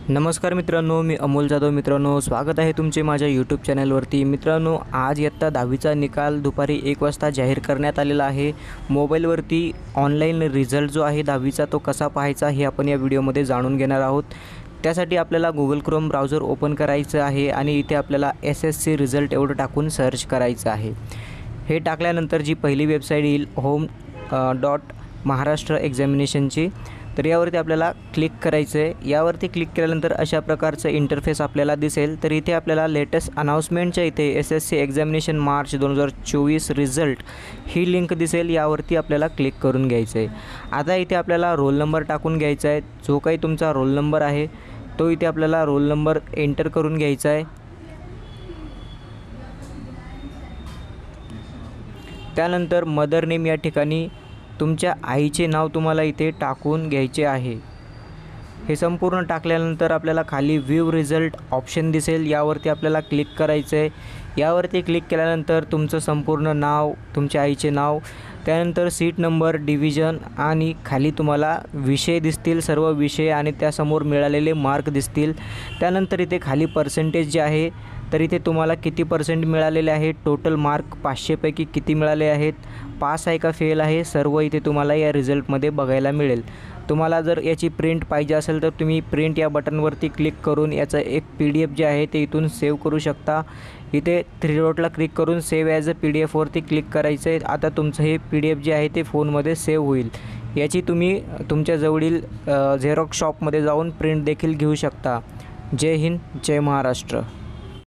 नमस्कार मित्रांनो, मी अमोल जाधव. मित्रांनो, स्वागत आहे तुमचे माझ्या यूट्यूब चॅनलवरती. मित्रांनो, आज इयत्ता 10वीचा निकाल दुपारी 1 वाजता जाहीर करण्यात आलेला आहे. मोबाईलवरती ऑनलाईन रिझल्ट जो आहे 10वीचा तो कसा पाहायचा हे आपण या व्हिडिओमध्ये जाणून घेणार आहोत. त्यासाठी आपल्याला गुगल क्रोम ब्राउझर ओपन करायचं आहे आणि इथे आपल्याला SSC रिझल्ट एवढं टाकून सर्च करायचं आहे. हे टाकल्यानंतर जी पहिली वेबसाईट येईल home.महाराष्ट्र एक्झामिनेशनची, तर यावरती आपल्याला क्लिक करायचं आहे. यावरती क्लिक केल्यानंतर अशा प्रकारचं इंटरफेस आपल्याला दिसेल. तर इथे आपल्याला लेटेस्ट अनाउन्समेंटच्या इथे SSC एक्झामिनेशन मार्च 2024 रिझल्ट ही लिंक दिसेल. यावरती आपल्याला क्लिक करून घ्यायचं आहे. आता इथे आपल्याला रोल नंबर टाकून घ्यायचा आहे. जो काही तुमचा रोल नंबर आहे तो इथे आपल्याला रोल नंबर एंटर करून घ्यायचा आहे. त्यानंतर मदर नेम या ठिकाणी तुमच्या आईचे नाव तुम्हाला इथे टाकून घ्यायचे आहे. हे संपूर्ण टाकल्यानंतर आपल्याला खाली व्ह्यू रिझल्ट ऑप्शन दिसेल. यावरती आपल्याला क्लिक करायचं आहे. यावरती क्लिक केल्यानंतर तुमचं संपूर्ण नाव, तुमच्या आईचे नाव, त्यानंतर सीट नंबर, डिव्हिजन आणि खाली तुम्हाला विषय दिसतील, सर्व विषय आणि त्यासमोर मिळालेले मार्क दिसतील. त्यानंतर इथे खाली पर्सेंटेज जे आहे, तर इथे तुम्हाला किती % मिळालेले आहे, टोटल मार्क 500 पैकी किती मिळाले आहेत, पास आहे का फेल आहे, सर्व इथे तुम्हाला या रिझल्टमध्ये बघायला मिळेल. तुम्हाला जर याची प्रिंट पाहिजे असेल तर तुम्ही प्रिंट या बटनवरती क्लिक करून याचं एक PDF जे आहे ते इथून सेव्ह करू शकता. इथे 3 डॉटला क्लिक करून सेव्ह ॲज अ PDF वरती क्लिक करायचं आहे. आता तुमचं हे PDF जे आहे ते फोनमध्ये सेव्ह होईल. याची तुम्ही तुमच्या जवळील झेरॉक्स शॉपमध्ये जाऊन प्रिंट देखील घेऊ शकता. जय हिंद, जय महाराष्ट्र.